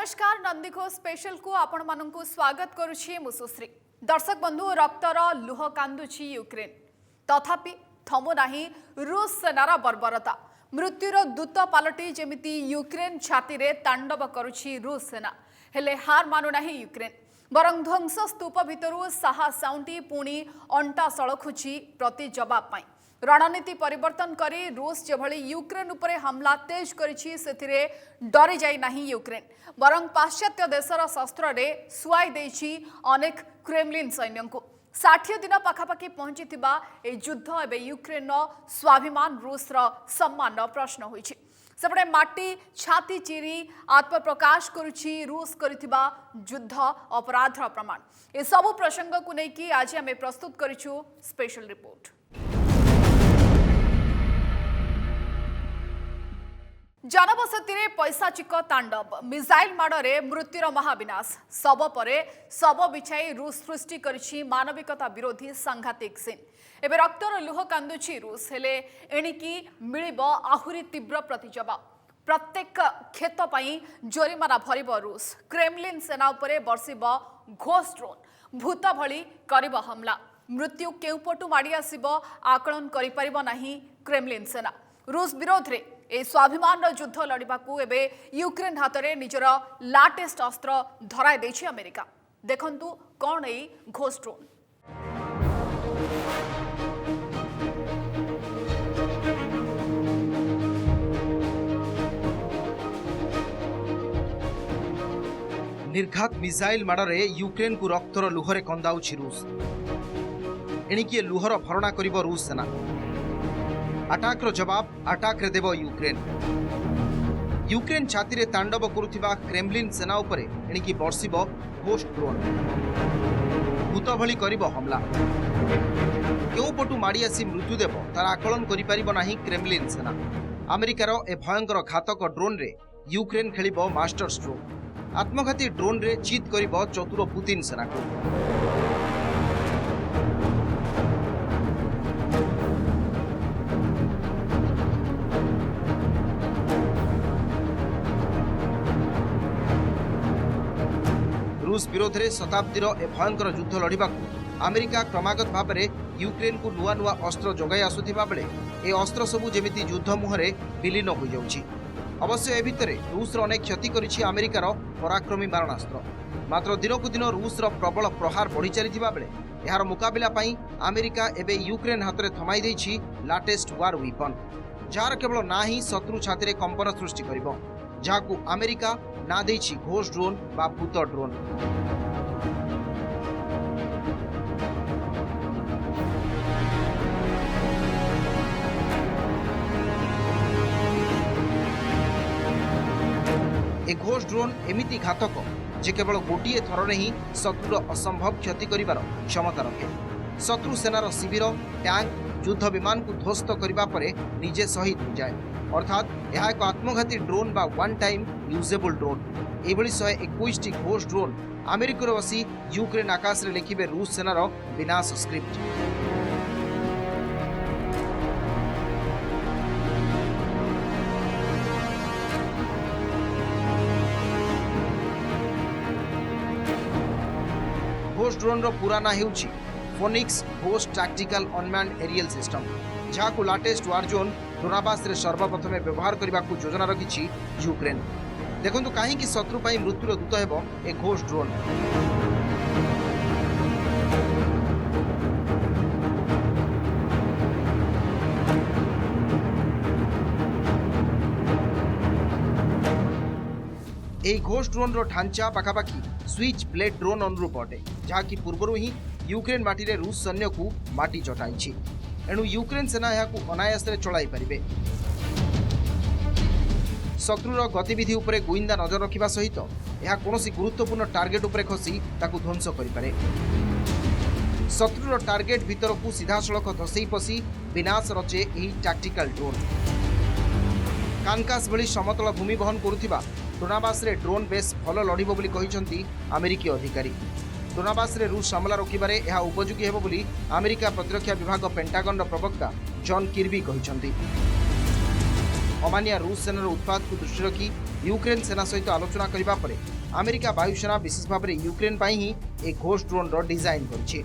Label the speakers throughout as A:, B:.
A: नमस्कार नंदीघोष स्पेशल को आपण मानकु स्वागत करुछि मु सुश्री। दर्शक बंधु रक्तर लुह कांदुछि यूक्रेन तथापि थमु नाही रूस सेनार बर्बरता मृत्युर दूत पालटी जेमिति यूक्रेन छाती रे तांडव करुछि रूस सेना हेले हार मानु नाही यूक्रेन बरं ध्वंस स्तूप भितरु साहा साउंटी पुणी अंटा सळखुछि प्रति जवाब पाई रणनीति परिवर्तन करी रूस जेभली यूक्रेन उपरे हमला तेज करिछि सेथिरे डरी जाई नाही यूक्रेन बरं पाश्चात्य देशर शस्त्र रे सुआई देछि अनेक क्रेमलिन सैन्यंकु 60 दिन पाखापाखि पहुंचिथिबा ए युद्ध एबे यूक्रेन स्वाभिमान रूस र सम्मान प्रश्न होइछि सेपटे माटी छाती चिरी आत्मप्रकाश करुछि रूस करिथिबा युद्ध अपराध प्रमाण ए सबु प्रसंग को नेकी आज आमे प्रस्तुत करिछु स्पेशल रिपोर्ट। जनबसती पैसाचिक तांडव मिसाइल माड़े मृत्युर महाविनाश शव परे शव बिछाई रूस सृष्टि करिछि मानविकता विरोधी सांघातिक सीन एबे रक्तर लुह कांदुछि रूस हेले एणिकी मिलिब आहुरी तीव्र प्रतिजवाब प्रत्येक क्षेत्र पई जोरिमाना भरिब रूस क्रेमलिन सेना उपरे बर्षिब घोष ड्रोन भूत भली करिब हमला मृत्यु केउपटु माड़ी आसिब आकलन करि परिब नाही क्रेमलिन सेना रूस विरोध रे ए स्वाभिमान युद्ध लड़ाकू एबे यूक्रेन हाथ में निजर लाटेस्ट अस्त्र धराई देछि अमेरिका देखंतु कौन ए घोष ड्रोन।
B: निर्घात मिसाइल माड़े यूक्रेन को रक्तर लुहरे कंदाउछि रूस एणिकी लुहर भरणा करिब रूस सेना अटाक रो जवाब अटाक रे देबो यूक्रेन छाती रे तांडव करुथिबा क्रेमलिन सेना उपरे एणिकी बर्षिब घोष ड्रोन भूत भली करिब हमला केउ पटु माड़ी आसी मृत्यु देव तार आकलन करि परिबो नाही क्रेमलिन सेना अमेरिकार ए भयंकर घातक ड्रोन रे यूक्रेन खेलिबो मास्टर स्ट्रोक आत्मघाती ड्रोन रे चित करिबो चतुर पुतिन सेना को रूस विरोध में शताब्दीर ए भयंकर युद्ध लड़ाकू अमेरिका क्रमागत भाव में यूक्रेन को नुआ नुआ अस्त्र जगाई आसुथिबा बेले ए अस्त्र सबू जेमिति युद्ध मुहरे विलीन हो जाउछि। अवश्य ए भितरे रूसर अनेक क्षति करिछि अमेरिकार पराक्रमी मारणास्त्र मात्र दिनकू दिन रूसर प्रबल प्रहार बढ़ी चलिथिबा बेले एहार मुकाबिला पई अमेरिका एबे यूक्रेन हाथ में थमाई देछि लाटेस्ट वार वेपन जार केवल ना ही शत्रु छाती रे कंपन सृष्टि करिबो जाकू अमेरिका ना देछि घोष ड्रोन बा भूत ड्रोन। ए घोष ड्रोन एमिति घातक जे केवल गोटे थर ही शत्रुर असंभव क्षति करिवार क्षमता रखे शत्रु सेनार शिविर टैंक युद्ध विमान को ध्वस्त करने परे निजे शहीद हो जाए अर्थात यह एक आत्मघाती ड्रोन बा वन टाइम यूजेबल ड्रोन एभली 121 टी घोष ड्रोन अमेरिकार बसी यूक्रेन आकाश रे लिखिबे रूस सेनार विनाश स्क्रिप्ट। घोष ड्रोन रो पूरा ना हेउछि फोनिक्स घोष टैक्टिकल अनमैन्ड एरियल सिस्टम जहां लाटेस्ट वार जोन डोनाबास रे सर्वप्रथम व्यवहार करने को योजना रखी यूक्रेन देखंतु कहीं शत्रु पाई मृत्युर दूत हेबो ए घोष ड्रोन। ए घोष ड्रोन रो ढांचा पाखापाखि स्विच ब्लेड ड्रोन अनुरूप अटे जहाँकि पूर्व ही यूक्रेन माटी रे रूस सैन्य को माटी चटाई एणु यूक्रेन सेना यहां अनायास चलाई पारिबे शत्रुर गतिविधि उपरे गुइंदा नजर रखिबा सहित यह कौनसी गुरुत्वपूर्ण टार्गेट उपरे खसी ताकू ध्वंस करिपारे शत्रुर टार्गेट भीतर को सीधा सड़क धसई पसी विनाश रचे यही टैक्टिकल ड्रोन कानकास भली समतल भूमि बहन करुथिबा डोनाबास रे ड्रोन बेस भल लड़िबो बोली कहिसंती अमेरिकी अधिकारी डोनाबास रे रूस हमला रोकिबारे यह उपयोगी हेबो बोली अमेरिका प्रतिरक्षा विभाग पेंटागन प्रवक्ता जॉन किर्बी कहिसंती। अमानिया रूस सेनार उत्पाद को दृष्टि रखी यूक्रेन सेना सहित आलोचना करबा परे अमेरिका वायुसेना विशेष भाव में यूक्रेन पर ही एक घोस्ट ड्रोन डिजाइन करिछि।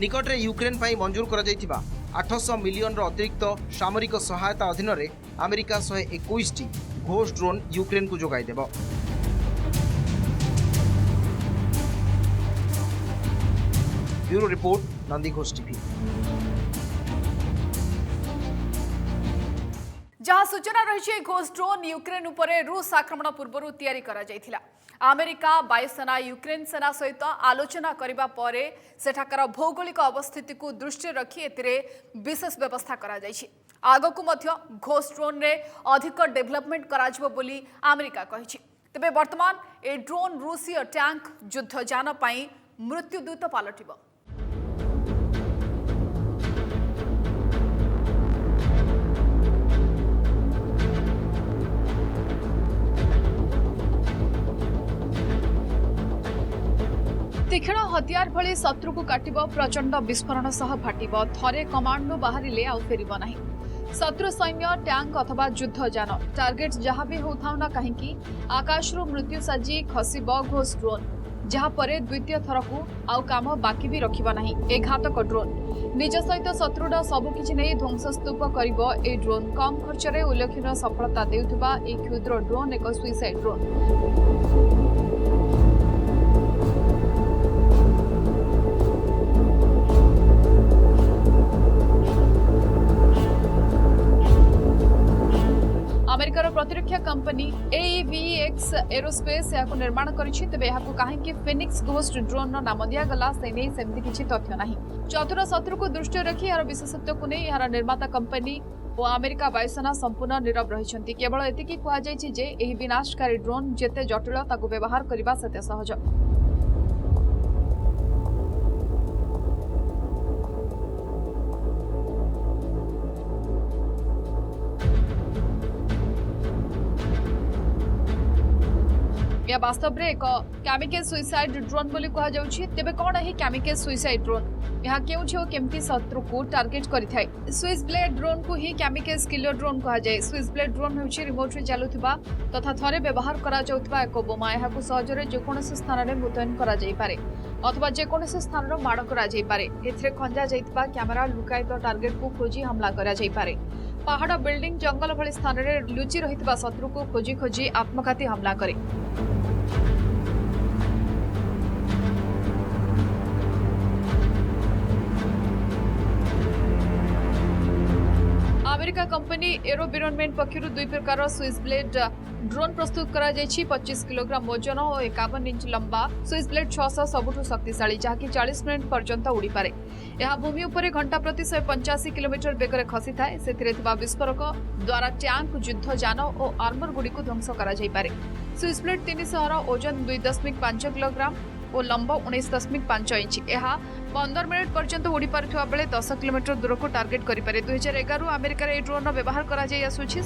B: निकट में यूक्रेन पर मंजूर कर 800 मिलियन अतिरिक्त सामरिक सहायता अधीन में अमेरिका 121 टी घोस्ट ड्रोन यूक्रेन को जोगाई देब। Bureau report, Nandighosh TV.
A: जहाँ सूचना रही घोस्ट ड्रोन यूक्रेन उपरे रूस आक्रमण पूर्व तैयारी करा जायथिला। अमेरिका वायुसेना यूक्रेन सेना सहित आलोचना करिबा परे सेठाकर भौगोलिक अवस्थिति को दृष्टि रखी एतिरे विशेष व्यवस्था करा जायछि। आगकु मध्य घोस्ट ड्रोन रे अधिक डेवलपमेंट कराजिबो बोली अमेरिका कहिछि। तेबे वर्तमान ए ड्रोन रूसीय टैंक युद्धयान पई मृत्युदूत पालटिबो। तीक्ष्ण हथियार भली शत्रु को काटिब, प्रचंड विस्फोरण सह फाटिब, थरे कमांडो बाहरिले आउ फेरिब नाही। शत्रु सैन्य टैंक अथवा युद्धयान टार्गेट जहाँ भी होथाउ ना कहीं आकाशरू मृत्यु साजी खसिब घोस्ट ड्रोन, जहाँ परे द्वितीय थर को आउ काम बाकी भी रखिबा नाही। ए घातक ड्रोन निज सहित शत्रुर सबकिछि नै ध्वंसस्तूप करिब। ए ड्रोन कम खर्च रे उल्लेखनीय सफलता देउथबा ए क्षुद्र ड्रोन एक सुइसाइड ड्रोन। अमेरिकार प्रतिरक्षा कंपनी AEVX एरोस्पेस या निर्माण करिछि। तेबे याकु काहेकि फिनिक्स घोस्ट ड्रोन नाम दिया गला से नै सेमति किछि तथ्य नाही। चतुर शत्रु को दृष्टि रखी यार विशेषत्व को नै यार निर्माता कंपनी और अमेरिका वायुसेना संपूर्ण नीरव रहिछन्ति। केवल एतिकी कुआ जायछि जे एही विनाशकारी ड्रोन जेते जटिल ताकु व्यवहार करिबा सेते सहज। या वास्तव में एक कैमिकेज सुइसाइड ड्रोन बोली कहा जाउछि। तेबे कोन एही कैमिकेज सुइसाइड ड्रोन यहाँ केउछि ओ केमती शत्रु को टार्गेट करिथाय। स्विस ब्लेड ड्रोन को ही कैमिकेज किलर ड्रोन कहा जाय। स्विस ब्लेड ड्रोन होछि रिमोट रे चालुथिबा तथा थरे व्यवहार करा जाउथिबा एक बोमा। एहाकु सहजरे जे कोनोसी स्थान रे मुतयन करा जाय पारे अथवा जे कोनोसी स्थान रो माड करा जाय पारे। एथरे खंजा जायथिबा कैमरा लुकाई तो टार्गेट को खोजी हमला करा जाय पारे। पहाड़, बिल्डिंग, जंगल भली स्थान रे लुचि रहितबा शत्रु को खोजी खोजी आत्मघाती हमला करे। अमेरिका कंपनी एरोविरोनमेंट पक्षर 2 प्रकार स्विस ब्लेड ड्रोन प्रस्तुत करा जायछि। 25 किलोग्राम वजन और 51 इंच लंबा स्विस ब्लेड 600 सबुठु शक्तिशाली, जहाँकि 40 मिनिट पर्यंत उड़ी पारे। यह भूमि उपरे घंटा प्रति 185 किलोमीटर बेगरे खसी थाए। सेथिरे थिबा विस्फोरक द्वारा टैंक, युद्धयान और आर्मर गुडी को ध्वंस करा जाय पारे। स्विस ब्लेड 300 रो ओजन 2.5 किलोग्राम और लंब 19.5 इंच। यह 15 मिनिट पर्यंत उड़ी पारुथिबा बेले 10 किलोमीटर दूर को टार्गेट करि पारे। 2011 अमेरिका रे ड्रोन व्यवहार करा जाय आसुछि।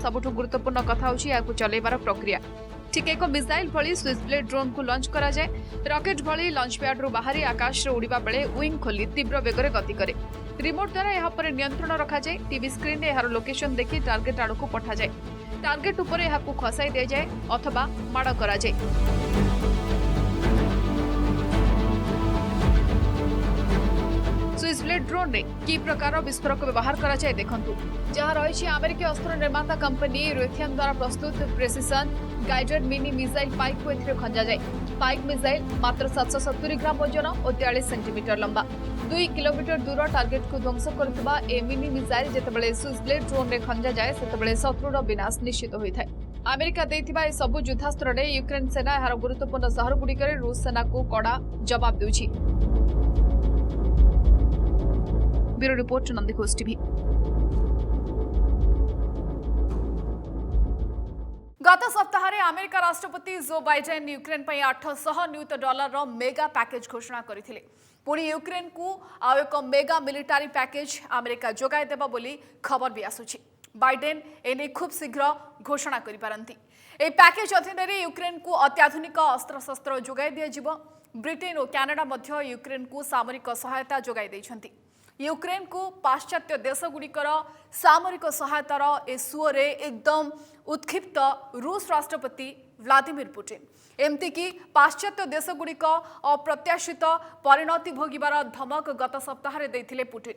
A: सबुठु गुरुत्वपूर्ण कथा होछि याकु चलेबार प्रक्रिया। ठीक एक मिसाइल भली स्विस ब्लेड ड्रोन को लॉन्च करा जाए। रॉकेट भली लॉन्च पैड रु बाहरी आकाश रे उड़ीबा बेले विंग खोली तीव्र बेगरे गति करे। रिमोट द्वारा यहाँ पर नियंत्रण रखा जाए। टीवी स्क्रीन यार लोकेशन देखि टार्गेट आड़ को पठा जाए। टार्गेट उपरे यहाँ खसाई दि जाए अथवा माड़ करा जाए। स्विस ब्लेड ड्रोन रे की प्रकार विस्फोरक व्यवहार करा जाए देखंतु। जहाँ रही अमेरिकी अस्त्र निर्माता कंपनी रोथियन द्वारा प्रस्तुत प्रेसिशन गाइडेड मिनी मिसाइल पाइक को एथिरे खंजा जाए। पाइक मिसाइल मात्र 770 ग्राम वजन और 43 सेंटीमीटर लंबा 2 किलोमीटर दूर टार्गेट को ध्वंस करथिबा ए मिनी मिसाइल जेतेबेले स्विस ब्लेड ड्रोन रे खंजा जाए सेतेबेले शत्रुर विनाश निश्चित होइथाय। अमेरिका देथिबा ए सबु युद्धास्त्र रे यूक्रेन सेना यार गुरुत्वपूर्ण शहर गुड़िकर रूस सेना को कड़ा जवाब देउछि। Bureau report, Nandighosh TV. गत सप्ताह अमेरिका राष्ट्रपति जो बाइडेन यूक्रेन पर $800 नियुत मेगा पैकेज घोषणा करथिले। पुणी यूक्रेन को आउ एक मेगा मिलिटारी पैकेज अमेरिका जोगाई देबा बोली खबर भी आसुछि। बाइडेन एने खूब शीघ्र घोषणा करिपारंती। ए पैकेज अधीन यूक्रेन को अत्याधुनिक अस्त्रशस्त्र जोगाई दिया। ब्रिटेन और कनाडा मध्य यूक्रेन को सामरिक सहायता जोगाई देइछंती। यूक्रेन को पाश्चात्य देशगुड़िकर सामरिक सहायतार ए सुअरे एकदम उत्क्षिप्त रूस राष्ट्रपति व्लादिमीर पुटिन। एमतीक पाश्चात्य देशगुड़िक अप्रत्याशित परिणति भोगिबार धमक गत सप्ताह देथिले पुटिन।